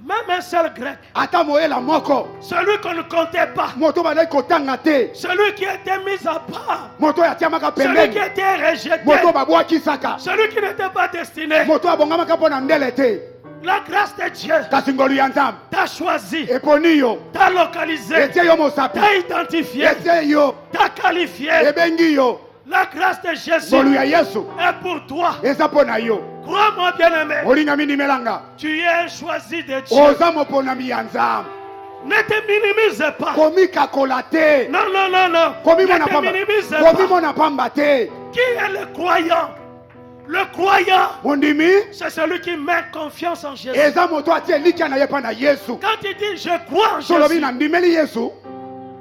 Même un seul grec. Ata moela moko. Celui qu'on ne comptait pas. Moto ba kotanga te. Celui qui était mis à part. Moto ya tiamaka Celui qui pembeni. était rejeté. Moto ba bwa kisaka. Celui qui n'était pas destiné. Moto abongamaka pona ndele te. La grâce de Dieu Kasi ngolu ya Nzambe. t'a choisi, Eponi yo. t'a localisé, Etie yo mosapi. t'a identifié, Etie yo. t'a qualifié. Ebengi yo. La grâce de Jésus Ngolu ya Yesu. est pour toi. Eza pona yo. Crois-moi, bien-aimé, Olinga mini melanga. tu es un choisi de Dieu. Oza mopona mi ya Nzambe. Ne te minimise pas. Komi kakola te. Non, non, non, non. Komi Ne mona te pamba. minimise Komi pas. mona pamba te. Qui est le croyant? Le croyant, Mondimi. c'est celui qui met confiance en Jésus. Eza moto atie likia na ye pa na Yesu. Quand tu dis je crois en Solobi Jésus, na ndimeli Yesu.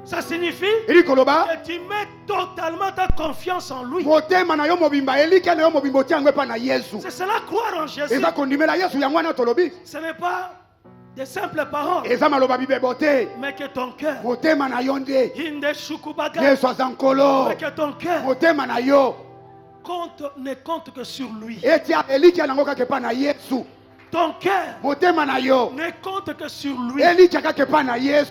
ça signifie Eli koloba. que tu mets totalement ta confiance en lui. Motema na yo mobimba elikia na yo mobimbo tiangwe pa na Yesu. C'est cela croire en Jésus. Eza kondimela Yesu yango wana tolobi. Ce n'est pas des simples paroles, Eza maloba bibebo te. mais que ton cœur, Motema na yo nde. Inde Shukubaga, Yesu aza nkolo. mais que ton cœur Motema na yo. ne compte que sur lui. Etia elikia nango kake pa na Yesu. Ton cœur Motema na yo. ne compte que sur lui. Elikia kake pa na Yesu.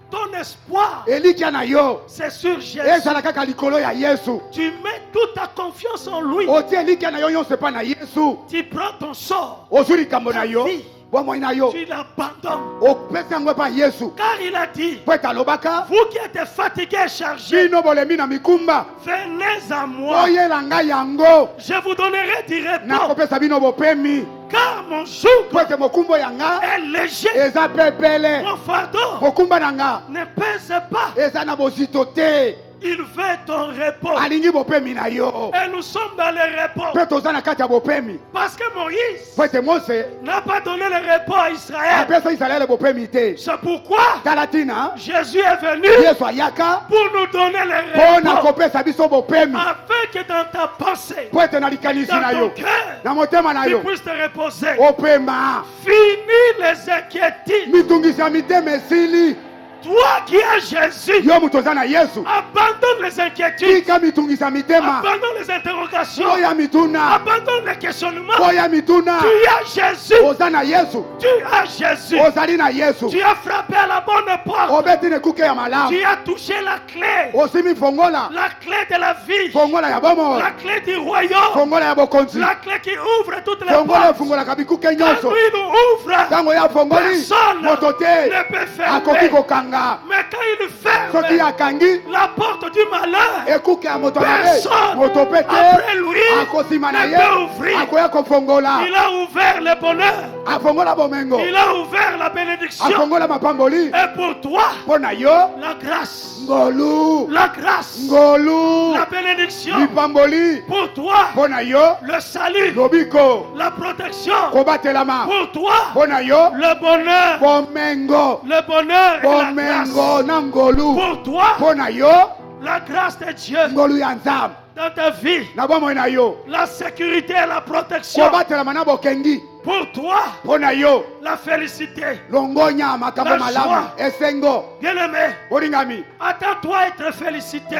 Ton espoir, Elikia na yo. c'est sur Jésus. Ezala kaka likolo ya Yesu. Tu mets toute ta confiance en lui. Otie elikia na yo nyonso pa na Yesu. Tu prends ton sort, Ozuri kambo na yo. vie. Bomoi na yo. Tu l'abandonnes. Opesa yango pa Yesu. Car il a dit, Po etalobaka. vous qui êtes fatigués et chargés, Bino bolemi na mikumba. venez à moi. Oyela ngai yango. Je vous donnerai du repos. Nakopesa bino bopemi. Car mon joug Po ete mokumbo yanga est léger. eza pepele. Mon fardeau Mokumba nanga ne pèse pas. eza na bozito te. Il veut ton repos. Alingi bopemi na yo. Et nous sommes dans le repos. Pe toza na kati ya bopemi. Parce que Moïse Po ete Mose n'a pas donné le repos à Israël. apesa Israele bopemi te. C'est pourquoi Tala tina Jésus est venu Yesu ayaka pour nous donner le mpo na repos. kopesa biso bopemi. Afin que dans ta pensée, Po ete na likanisi na dans ton yo cœur, na motema na tu yo puisses te reposer. opema. Finis les inquiétudes. Mitungisi ya mitema esili. Toi qui as Jésus, Yo moto oza na Yesu. abandonne les inquiétudes. Tika mitungisi ya mitema. Abandonne les interrogations. Oya mituna. Abandonne les questionnements. Oya mituna. Tu as Jésus. Oza na Yesu. Tu as Jésus. Ozali na Yesu. Tu as frappé à la bonne porte. Obeti ne kuke ya malamu. Tu as touché la clé. Osimi fongola. La clé de la vie. Fongola ya bomo. La clé du royaume. Fongola ya bokonzi. La clé qui ouvre toutes les Fongola portes. fungola kabikuke Quand nyonso. lui nous ouvre, Tango ya fongoli. personne Moto te. ne peut Akoki fermer. kokanga. Mais quand il ferme, la porte du malheur, personne après lui ne peut ouvrir. Il a ouvert le bonheur. Il a ouvert la bénédiction. Et pour toi, la grâce. La grâce. La bénédiction. Pour toi, le salut. La protection. Pour toi, le bonheur. Le bonheur et la grâce. Pour toi, la grâce de Dieu dans ta vie, la sécurité et la protection. Pour toi, la félicité, la joie. Bien-aimé, attends-toi à être félicité.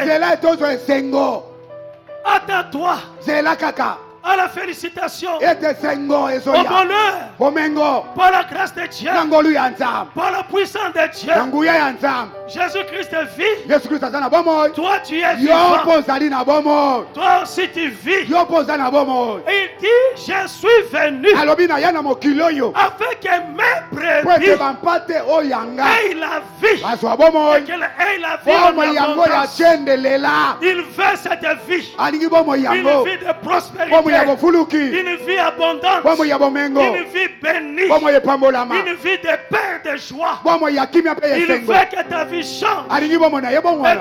Attends-toi à la félicitation, au bonheur, par la grâce de Dieu, par la puissance de Dieu. Jésus-Christ vit. Toi, tu es vivant. Toi aussi, tu vis. Et il dit, je suis venu afin que mes brebis aient la vie. Et la vie en abondance. Il veut cette vie. Une vie de prospérité. Une vie abondante. Une vie bénie. Une vie de paix et de joie. Il veut que ta vie change. Et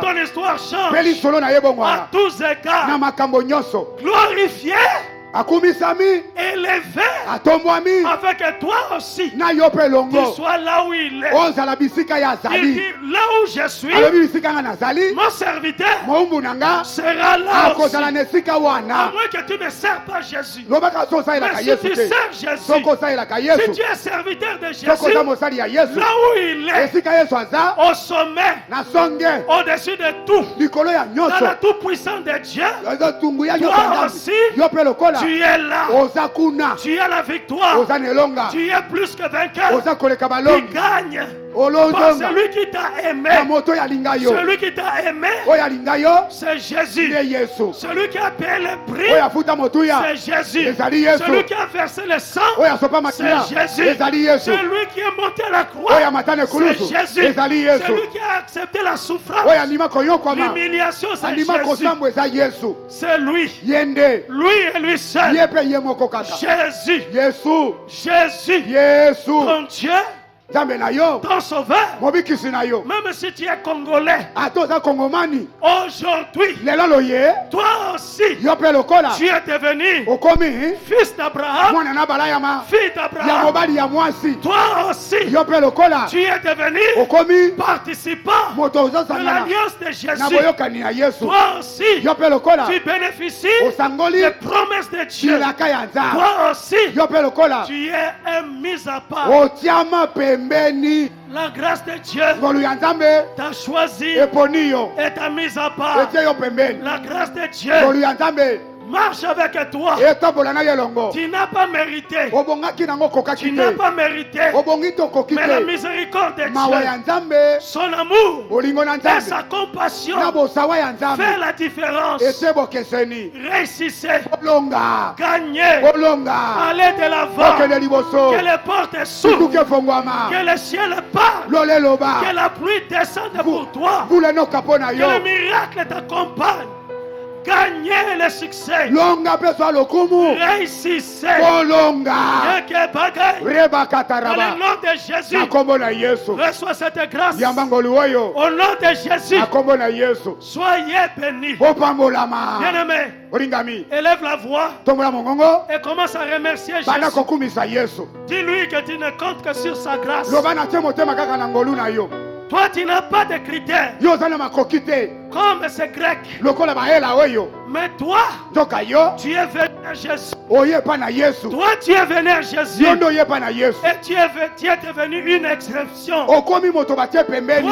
ton histoire change. À tous égards. Glorifié. Élevé, afin que toi aussi tu sois là où il est. Il dit, là où je suis, mon serviteur sera là aussi. À moins que tu ne sers pas Jésus. Mais si tu sers Jésus, si tu es serviteur de Jésus, là où il est, au sommet, au-dessus de tout, dans la toute-puissance de Dieu, toi aussi, tu es là. Tu es la victoire. Tu es plus que vainqueur. Tu gagnes. Par celui qui t'a aimé. Celui qui t'a aimé, c'est Jésus. Celui qui a payé le prix, c'est Jésus. Celui qui a versé le sang, c'est Jésus. Celui qui est monté à la croix, c'est Jésus. Celui qui a accepté la souffrance, l'humiliation, c'est Jésus. C'est lui. Lui et lui seul. Jésus. Jésus. Ton Dieu. Ton sauveur, même si tu es congolais, aujourd'hui, toi aussi, tu es devenu fils d'Abraham, fille d'Abraham. Toi aussi, tu es devenu participant de l'alliance de Jésus. Toi aussi, tu bénéficies des promesses de Dieu. Toi aussi, tu es mis à part. La grâce de Dieu t'a choisi et t'a mis à part. La grâce de Dieu marche avec toi. Tu n'as pas mérité. Tu n'as pas mérité. Mais la miséricorde de Dieu, son amour et sa compassion fait la différence. Réussissez. Gagnez. Allez de l'avant. Que les portes s'ouvrent. Que le ciel parle. Que la pluie descende pour toi. Que le miracle t'accompagne. Gagnez le succès. Réussissez. Dans le nom de Jésus, reçois cette grâce. Au nom de Jésus, soyez bénis. Bien-aimé, élève la voix et commence à remercier Jésus. Dis-lui que tu ne comptes que sur sa grâce. Toi, tu n'as pas de critères comme ces Grecs. Mais toi, tu es venu à Jésus. Toi, tu es venu à Jésus. Et tu es devenu une exception. Toi,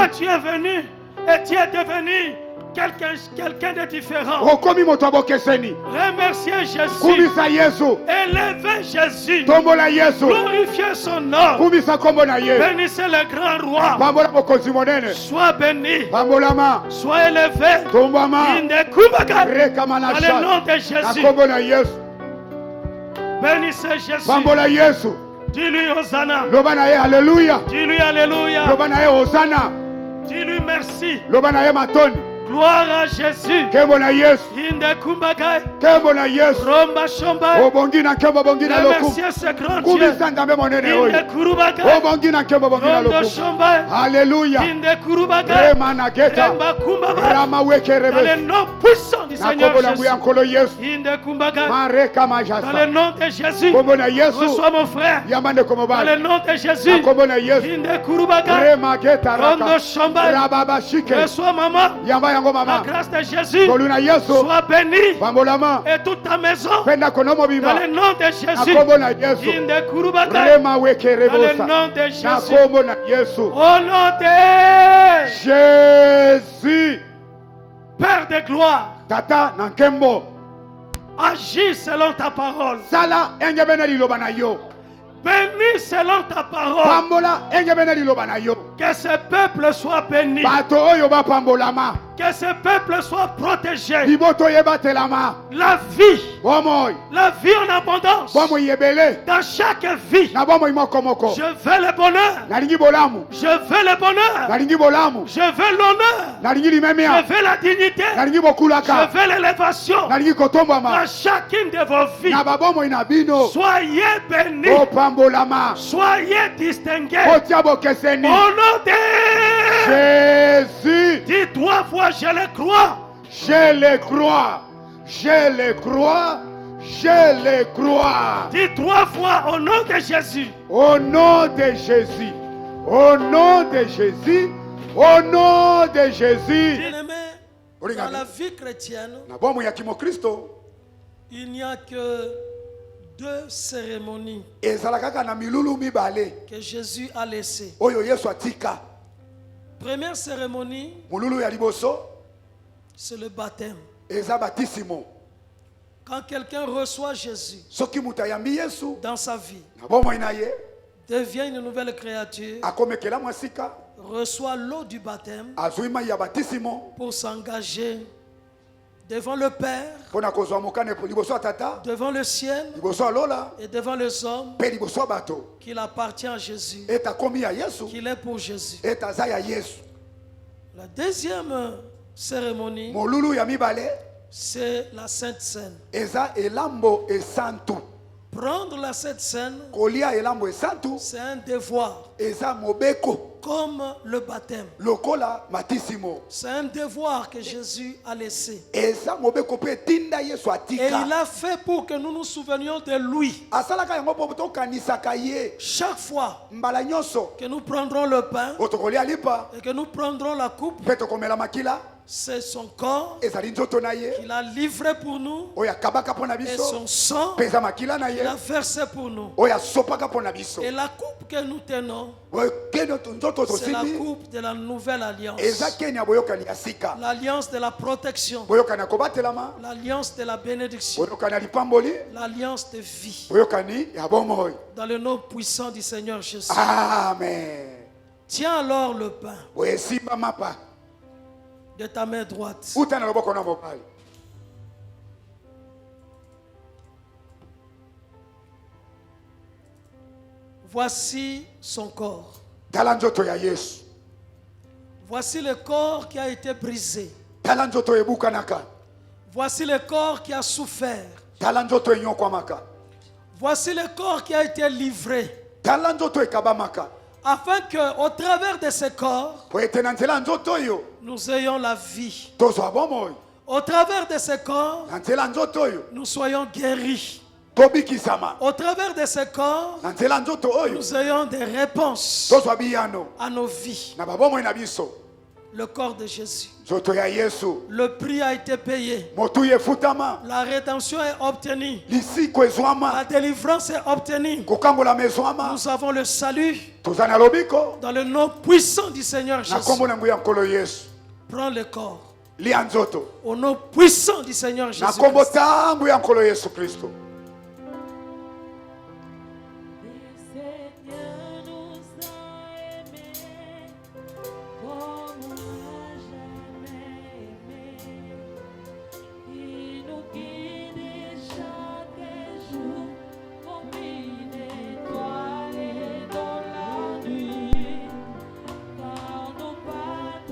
tu es venu et tu es devenu quelqu'un de différent. Remerciez Jésus. Élevez Jésus. Glorifiez son nom. Bénissez le grand roi. Sois béni. Sois élevé. Dans le nom de Jésus. Bénissez Jésus. Dis-lui Hosanna. Alléluia. Dis-lui Alléluia. Hosanna. Dis-lui merci. Loba na ye matoni. Gloire à Jésus. Kembo na Yesu. Inde kumbagai. Kembo na Yesu. Romba shomba. Obongi na kembo bongi na loku. Merci à ce grand Dieu. Kubisa ndambe monene oyo. Inde kurubagai. Obongi na kembo bongi na loku. Rondo shomba. Alléluia. Inde kurubagai. Rema na geta. Remba kumbaba. Rama weke Dans rebe. le nom puissant du Seigneur Jésus. Inde kumbagai. Mareka majasa. Dans le nom de Jésus. Kombo na Yesu. Reçois mon frère. Yamande komobali. Dans le nom de Jésus. Kombo na Yesu. Inde kurubagai. Rema geta raka. Rondo shomba. Rababa shike. Reçois maman. Yamba yango mama. La grâce de Jésus. Sois béni. Et toute ta maison. Dans le nom de Jésus. Dans le nom de Jésus. Au nom de Jésus. Père de gloire. Tata Nankembo. Agis selon ta parole. Sala engebena liloba na yo. Bénis selon ta parole. Pambola engebena liloba na yo. Que ce peuple soit béni. Bato oyo ba pambolama. Que ce peuple soit protégé. Liboto yebatelama. La vie. Bomoy. La vie en abondance. Bomoy yebele. Dans chaque vie. Na bomoy moko. Je veux le bonheur. Nalingi bolamu. Je veux le bonheur. Nalingi bolamu. Je veux l'honneur. Nalingi limemia. Je veux la dignité. Nalingi bokulaka. Je veux l'élévation. Nalingi kotombama. Dans chacune de vos vies. Na babomoy na bino. Soyez bénis. O pambolama. Soyez distingués. Otiabo keseni. Au nom de Jésus. Dis 3 fois je le crois. Je le crois. Je le crois. Je le crois. Dis 3 fois au nom de Jésus. Au nom de Jésus. Au nom de Jésus. Au nom de Jésus. Bien-aimé, dans la vie chrétienne, il n'y a que 2 cérémonies que Jésus a laissées. Première cérémonie, c'est le baptême. Quand quelqu'un reçoit Jésus dans sa vie, devient une nouvelle créature, reçoit l'eau du baptême pour s'engager devant le Père, devant le ciel et devant les hommes, qu'il appartient à Jésus, qu'il est pour Jésus. La deuxième cérémonie, c'est la Sainte Seine. Prendre la Sainte Seine, c'est un devoir. Comme le baptême. C'est un devoir que Jésus a laissé. Et il a fait pour que nous nous souvenions de lui. Chaque fois que nous prendrons le pain et que nous prendrons la coupe, c'est son corps qu'il a livré pour nous et son sang qu'il a versé pour nous. Et la coupe que nous tenons, c'est la coupe de la nouvelle alliance. L'alliance de la protection. L'alliance de la bénédiction. L'alliance de vie. Dans le nom puissant du Seigneur Jésus. Amen. Tiens alors le pain de ta main droite. Voici son corps. Voici le corps qui a été brisé. Voici le corps qui a souffert. Voici le corps qui a été livré. Afin qu'au travers de ce corps, nous ayons la vie. Au travers de ce corps, nous soyons guéris. Au travers de ce corps, nous ayons des réponses à nos vies. Le corps de Jésus. Le prix a été payé. La rédemption est obtenue. La délivrance est obtenue. Nous avons le salut dans le nom puissant du Seigneur Jésus. Prends le corps au nom puissant du Seigneur Jésus. Car nos pas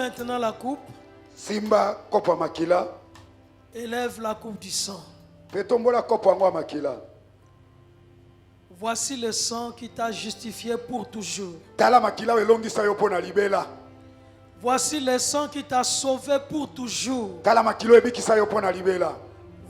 maintenant la coupe. Simba kopo makila. Élève la coupe du sang. Petombola kopo ngo makila. Voici le sang qui t'a justifié pour toujours. Tala makila elongisa yo pona libela. Voici le sang qui t'a sauvé pour toujours. Tala makilo ebikisa yo pona libela.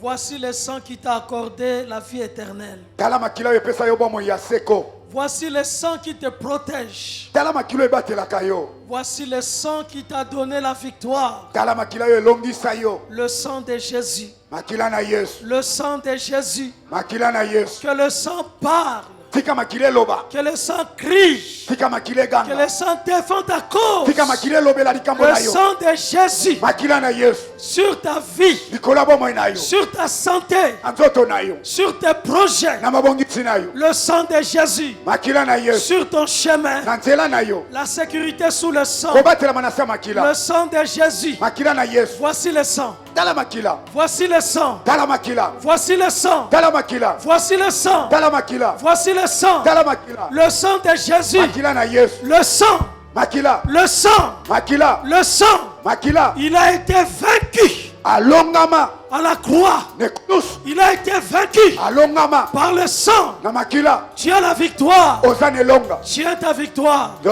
Voici le sang qui t'a accordé la vie éternelle. Tala makila epesa yo bomo ya seko. Voici le sang qui te protège. Tala makilo ebatelaka yo. Voici le sang qui t'a donné la victoire. Tala makila yo elongisa yo. Le sang de Jésus. Makila na Yesu. Le sang de Jésus. Makila na Yesu. Que le sang parle. Tika makile loba. Que le sang crie. Tika makile ganga. Que le sang défend ta cause. Tika makile lobela likambo na yo. Le sang de Jésus. Makila na Yesu. Sur ta vie. Likola bomo na yo. Sur ta santé. Anzoto na yo. Sur tes projets. Na mabongisi na yo. Le sang de Jésus. Makila na Yesu. Sur ton chemin. Na nzela na yo. La sécurité sous le sang. Kobatela manasa makila. Le sang de Jésus. Makila na Yesu. Voici le sang. Tala makila. Voici le sang. Tala makila. Voici le sang. Tala makila. Voici le sang. Tala makila. Voici le sang. Tala makila. Le sang de Jésus. Makila na Yesu. Le sang. Makila. Le sang. Makila. Le sang. Makila. Il a été vaincu. Alongama. À la croix. Nekus. Il a été vaincu. Alongama. Par le sang. Na makila. Tu as la victoire. Ozane longa. Tu as ta victoire. Tu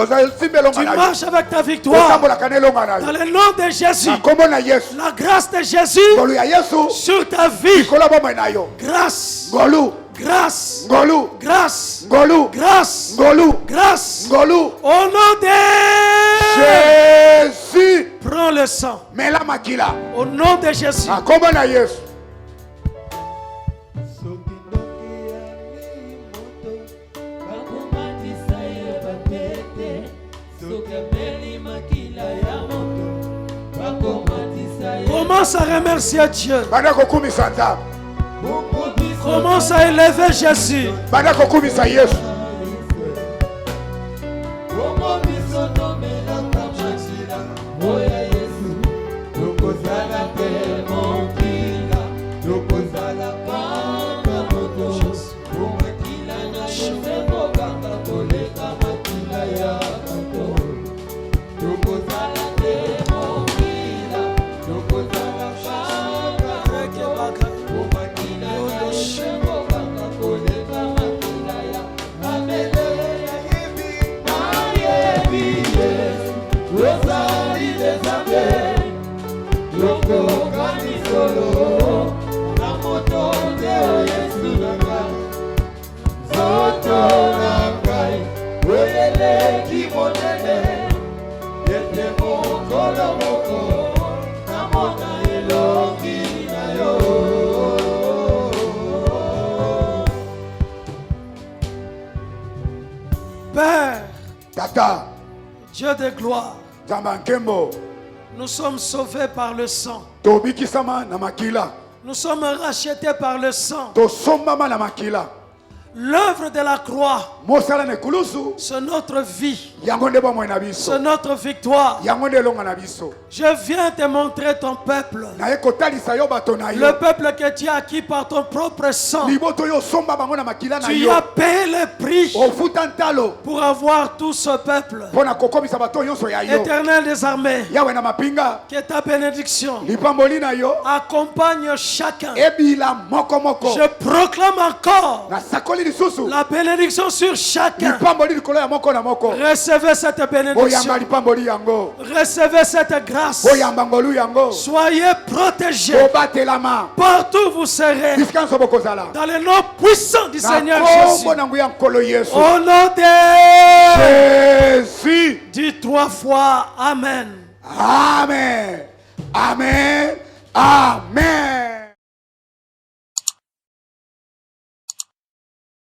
marches avec ta victoire. Dans le nom de Jésus. La grâce de Jésus sur ta vie. Grâce. Grâce. Grâce. Grâce. Grâce. Au nom de Jésus. Prends le sang. Au nom de Jésus. Commence à remercier Dieu. Commence à élever Jésus. Père, Tata, Dieu de gloire, nous sommes sauvés par le sang. Nous sommes rachetés par le sang. L'œuvre de la croix, c'est notre vie, c'est notre victoire. Je viens te montrer ton peuple, le peuple que tu as acquis par ton propre sang. Tu as payé le prix pour avoir tout ce peuple. Éternel des armées, que ta bénédiction accompagne chacun. Je proclame encore la bénédiction sur chacun. Recevez cette bénédiction. Recevez cette grâce. Soyez protégés. Partout où vous serez. Dans le nom puissant du Seigneur Jésus. Au nom de Jésus. Dis 3 fois Amen. Amen. Amen. Amen.